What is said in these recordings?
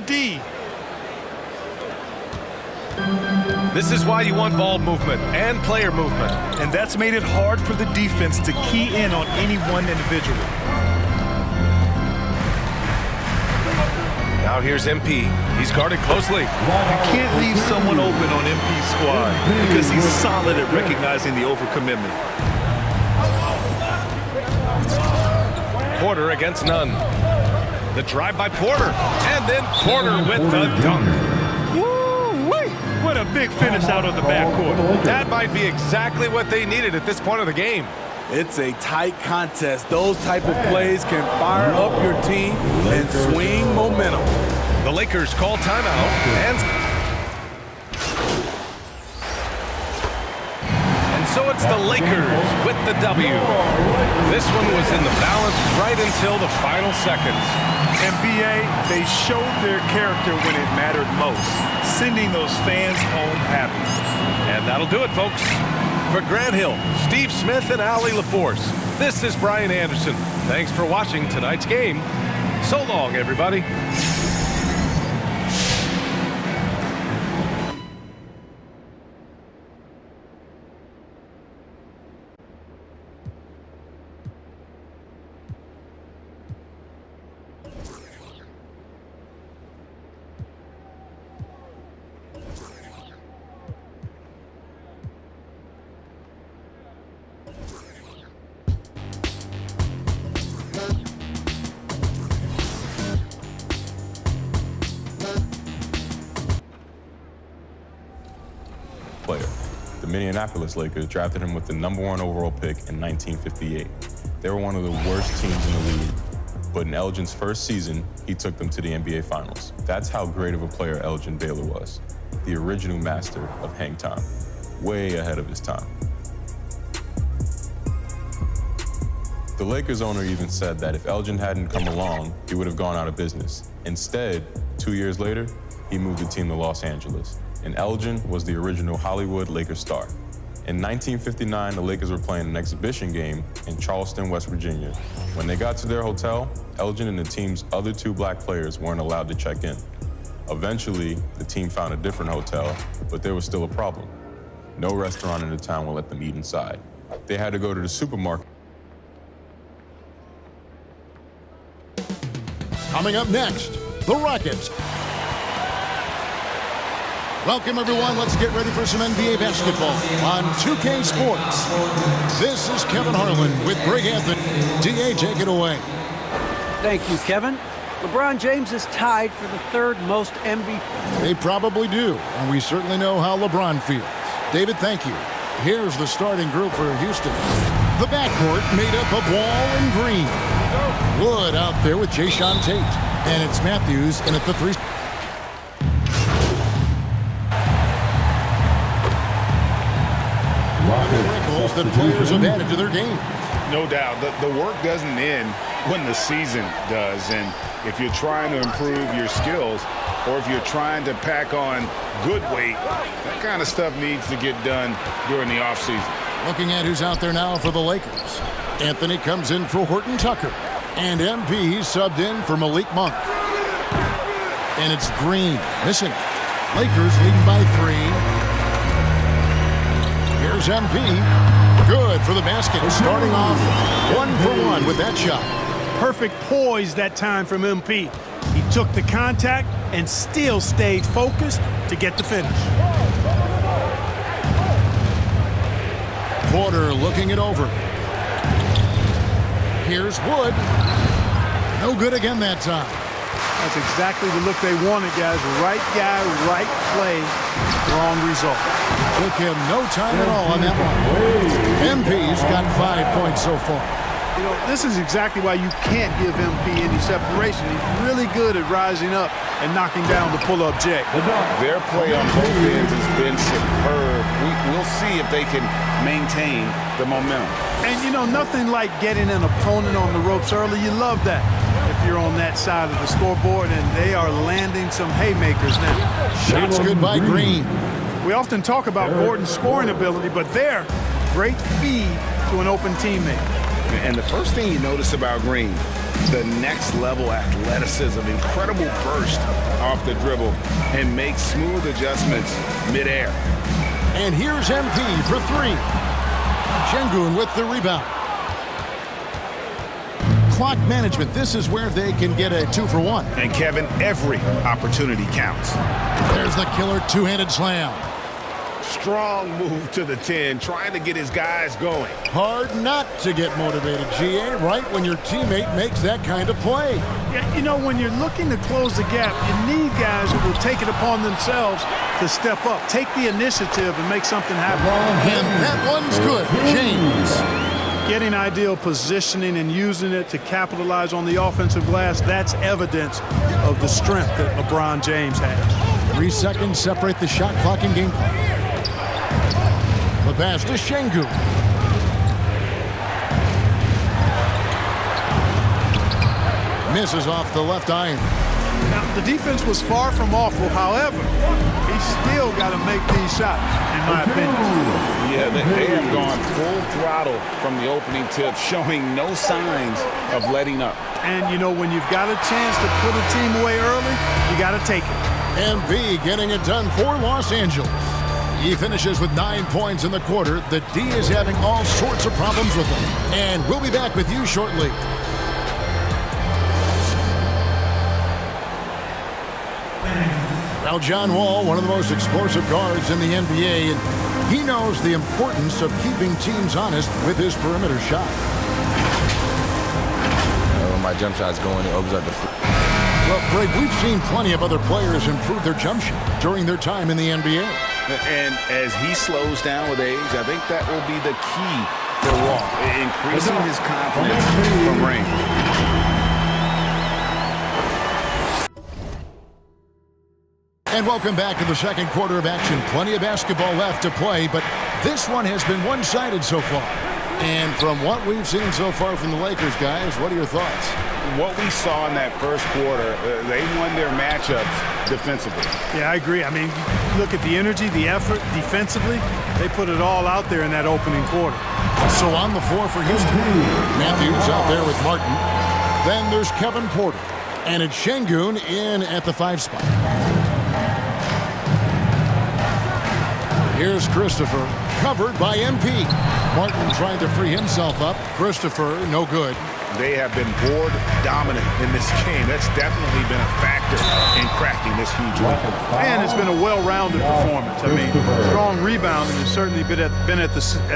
the D. This is why you want ball movement and player movement. And that's made it hard for the defense to key in on any one individual. Now here's MP. He's guarded closely. You can't leave someone open on MP's squad because he's solid at recognizing the overcommitment. Porter against Nunn. The drive by Porter. And then Porter with the dunk. Woo-wee! What a big finish out of the backcourt. That might be exactly what they needed at this point of the game. It's a tight contest. Those type of plays can fire up your team and swing momentum. The Lakers call timeout and so it's the Lakers with the W. This one was in the balance right until the final seconds. NBA, they showed their character when it mattered most, sending those fans home happy. And that'll do it, folks. For Grant Hill, Steve Smith, and Allie LaForce, this is Brian Anderson. Thanks for watching tonight's game. So long, everybody. Player. The Minneapolis Lakers drafted him with the #1 overall pick in 1958. They were one of the worst teams in the league, but in Elgin's first season, he took them to the NBA Finals. That's how great of a player Elgin Baylor was, the original master of hang time, way ahead of his time. The Lakers owner even said that if Elgin hadn't come along, he would have gone out of business. Instead, 2 years later, he moved the team to Los Angeles. And Elgin was the original Hollywood Lakers star. In 1959, the Lakers were playing an exhibition game in Charleston, West Virginia. When they got to their hotel, Elgin and the team's other 2 black players weren't allowed to check in. Eventually, the team found a different hotel, but there was still a problem. No restaurant in the town would let them eat inside. They had to go to the supermarket. Coming up next, the Rockets. Welcome, everyone. Let's get ready for some NBA basketball on 2K Sports. This is Kevin Harlan with Greg Anthony. DA, take it away. Thank you, Kevin. LeBron James is tied for the 3rd most MVP. They probably do, and we certainly know how LeBron feels. David, thank you. Here's the starting group for Houston. The backcourt made up of Wall and Green. Wood out there with Jayshawn Tate. And it's Matthews in at the 3. Wrinkles that players have added to their game. No doubt. The work doesn't end when the season does. And if you're trying to improve your skills or if you're trying to pack on good weight, that kind of stuff needs to get done during the offseason. Looking at who's out there now for the Lakers. Anthony comes in for Horton Tucker. And MP subbed in for Malik Monk. And it's Green missing. Lakers leading by 3. Here's MP. Good for the basket. Starting off 1 for 1 with that shot. Perfect poise that time from MP. He took the contact and still stayed focused to get the finish. Porter looking it over. Here's Wood. No good again that time. That's exactly the look they wanted, guys. Right guy, right play, wrong result. Took him no time at all on that one. MP's got 5 points so far. You know, this is exactly why you can't give MP any separation. He's really good at rising up and knocking down the pull-up J. Their play on both ends has been superb. We'll see if they can maintain the momentum. And, you know, nothing like getting an opponent on the ropes early. You love that if you're on that side of the scoreboard, and they are landing some haymakers now. Shots good by Green. We often talk about Gordon's scoring ability, but there, great feed to an open teammate. And the first thing you notice about Green, the next level athleticism, incredible burst off the dribble, and makes smooth adjustments midair. And here's MP for three. Şengün with the rebound. Clock management. This is where they can get a 2-for-1. And Kevin, every opportunity counts. There's the killer two-handed slam. Strong move to the 10, trying to get his guys going. Hard not to get motivated, GA, right when your teammate makes that kind of play. Yeah, you know, when you're looking to close the gap, you need guys who will take it upon themselves to step up, take the initiative, and make something happen. And that one's good. James. Getting ideal positioning and using it to capitalize on the offensive glass, that's evidence of the strength that LeBron James has. 3 seconds separate the shot clock and game clock. The pass to Şengün. Misses off the left iron. Now, the defense was far from awful. However, he's still got to make these shots, in my opinion. Yeah, they have gone full throttle from the opening tip, showing no signs of letting up. And, you know, when you've got a chance to put a team away early, you got to take it. MB getting it done for Los Angeles. He finishes with 9 points in the quarter. The D is having all sorts of problems with him. And we'll be back with you shortly. Now, John Wall, one of the most explosive guards in the NBA, and he knows the importance of keeping teams honest with his perimeter shot. When my jump shot's going, it opens up the... Well, Greg, we've seen plenty of other players improve their jump shot during their time in the NBA. And as he slows down with age, I think that will be the key for Wall, increasing his confidence from range. And welcome back to the second quarter of action. Plenty of basketball left to play, but this one has been one-sided so far. And from what we've seen so far from the Lakers, guys, what are your thoughts? What we saw in that first quarter, they won their matchups defensively. Yeah, I agree. I mean, look at the energy, the effort defensively. They put it all out there in that opening quarter. So on the floor for Houston, Matthews out there with Martin. Then there's Kevin Porter. And it's Şengün in at the 5 spot. Here's Christopher, covered by MP. Martin trying to free himself up. Christopher, no good. They have been board dominant in this game. That's definitely been a factor in crafting this huge win. And it's been a well-rounded performance. I mean, strong rebounding has certainly been at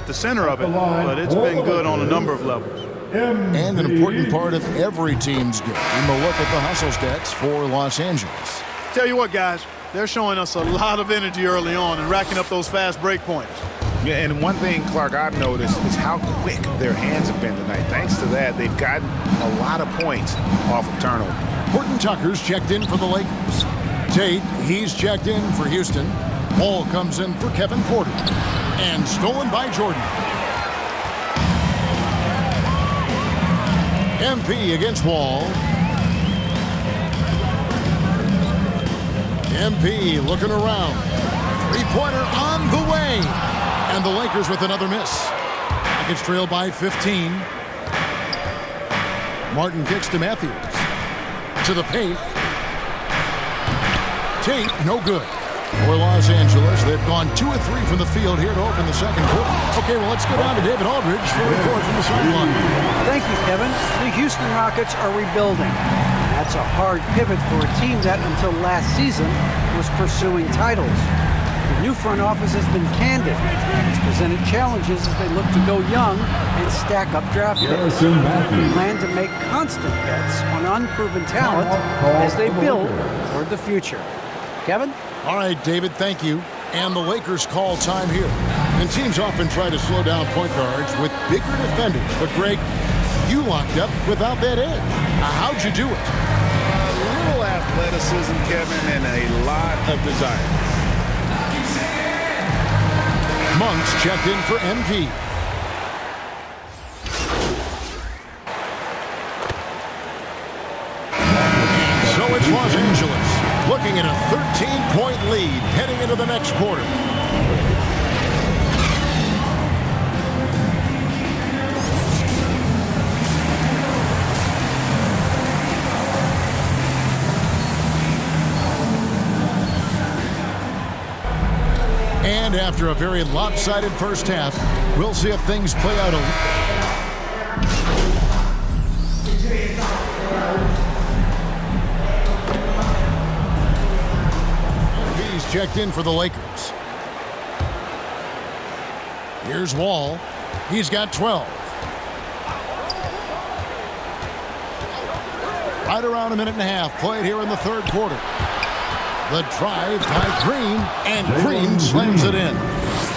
the center of it, but it's been good on a number of levels. And an important part of every team's game. We'll look at the hustle stats for Los Angeles. Tell you what, guys, they're showing us a lot of energy early on and racking up those fast break points. Yeah, and one thing, Clark, I've noticed is how quick their hands have been tonight. Thanks to that, they've gotten a lot of points off of turnover. Horton Tucker's checked in for the Lakers. Tate, he's checked in for Houston. Ball comes in for Kevin Porter. And stolen by Jordan. MP against Wall. MP looking around. Three-pointer on the way. And the Lakers with another miss. Rockets trail by 15. Martin kicks to Matthews. To the paint. Tate, no good. For Los Angeles, they've gone 2 of 3 from the field here to open the second quarter. Okay, well, let's go down to David Aldridge for a report from the sideline. Thank you, Kevin. The Houston Rockets are rebuilding. That's a hard pivot for a team that, until last season, was pursuing titles. The new front office has been candid. It's presented challenges as they look to go young and stack up draft picks. They plan to make constant bets on unproven talent as they build toward the future. Kevin? All right, David, thank you. And the Lakers call time here. And teams often try to slow down point guards with bigger defenders. But, Greg, you locked up without that edge. How'd you do it? A little athleticism, Kevin, and a lot of desire. Monks checked in for MP. So it's Los Angeles looking at a 13-point lead heading into the next quarter. And after a very lopsided first half, we'll see if things play out He's checked in for the Lakers. Here's Wall. He's got 12. Right around a minute and a half played here in the third quarter. The drive by Green, and Green slams it in.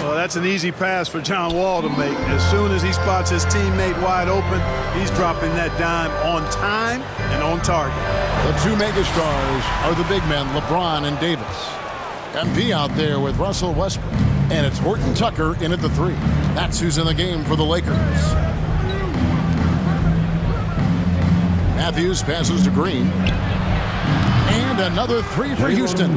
Well, that's an easy pass for John Wall to make. As soon as he spots his teammate wide open, he's dropping that dime on time and on target. The two megastars are the big men, LeBron and Davis. MP out there with Russell Westbrook. And it's Horton Tucker in at the three. That's who's in the game for the Lakers. Matthews passes to Green. And another three for Houston.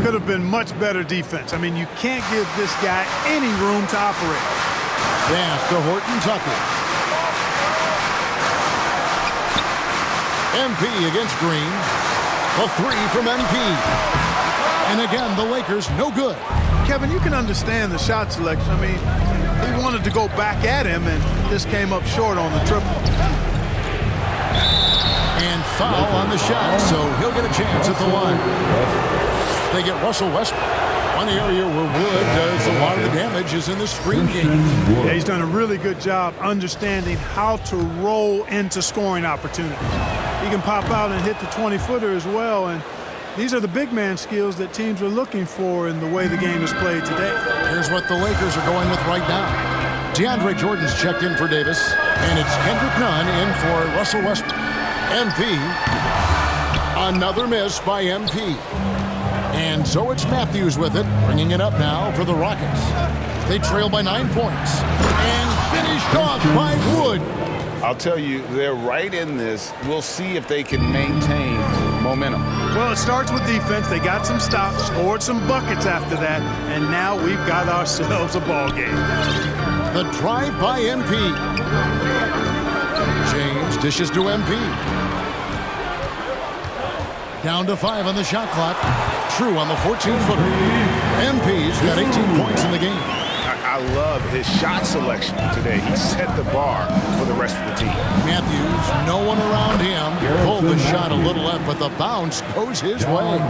Could have been much better defense. I mean, you can't give this guy any room to operate. Pass to Horton Tucker. MP against Green. The three from MP. And again, the Lakers no good. Kevin, you can understand the shot selection. I mean, he wanted to go back at him and just came up short on the triple. And foul on the shot, so he'll get a chance at the line. They get Russell Westbrook. One area where Wood does a lot of the damage is in the screen game. Yeah, he's done a really good job understanding how to roll into scoring opportunities. He can pop out and hit the 20-footer as well, and these are the big man skills that teams are looking for in the way the game is played today. Here's what the Lakers are going with right now. DeAndre Jordan's checked in for Davis, and it's Kendrick Nunn in for Russell Westbrook. MP. Another miss by MP. And so it's Matthews with it, bringing it up now for the Rockets. They trail by 9 points. And finished off by Wood. I'll tell you, they're right in this. We'll see if they can maintain momentum. Well, it starts with defense. They got some stops, scored some buckets after that, and now we've got ourselves a ball game. The drive by MP. James dishes to MP. Down to 5 on the shot clock. True on the 14-footer. MP's got 18 points in the game. I love his shot selection today. He set the bar for the rest of the team. Matthews, no one around him. Pulled the shot a little left, but the bounce goes his way.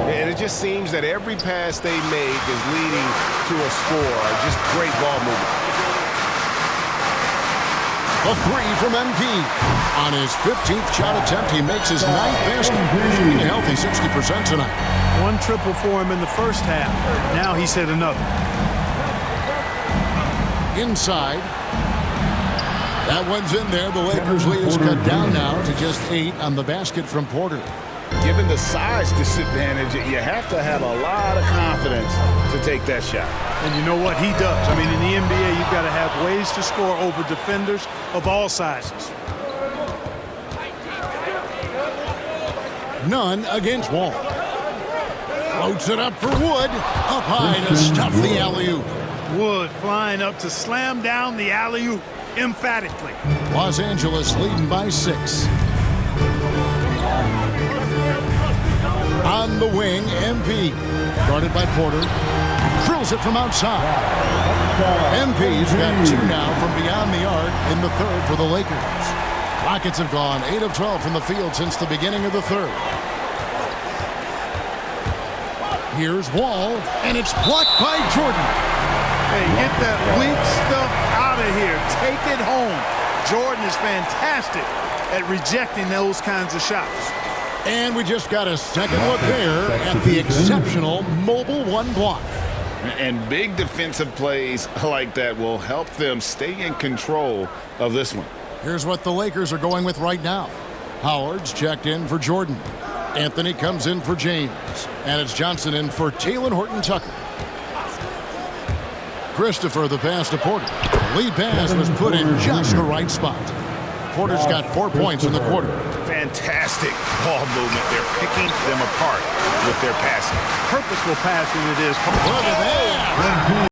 And it just seems that every pass they make is leading to a score. Just great ball movement. A three from MP. On his 15th shot attempt, he makes his 9th basket. Shooting a healthy 60% tonight. One triple for him in the first half. Now he's hit another. Inside. That one's in there. The Lakers lead is cut down now to just 8 on the basket from Porter. Given the size disadvantage, you have to have a lot of confidence to take that shot. And you know what? He does. I mean, in the NBA, you've got to have ways to score over defenders of all sizes. None against Wall. Floats it up for Wood. Up high to stuff the alley-oop. Wood flying up to slam down the alley-oop emphatically. Los Angeles leading by 6. On the wing, MP. Guarded by Porter. Drills it from outside. MP's got 2 now from beyond the arc in the third for the Lakers. Rockets have gone 8 of 12 from the field since the beginning of the third. Here's Wall, and it's blocked by Jordan. Hey, get that weak stuff out of here. Take it home. Jordan is fantastic at rejecting those kinds of shots. And we just got a second look there at the exceptional mobile 1 block. And big defensive plays like that will help them stay in control of this one. Here's what the Lakers are going with right now. Howard's checked in for Jordan. Anthony comes in for James. And it's Johnson in for Talen Horton-Tucker. Christopher the pass to Porter. The lead pass was put in just the right spot. Porter's got 4 points in the quarter. Fantastic ball movement. They're picking them apart with their passing. Purposeful passing it is. Look at that.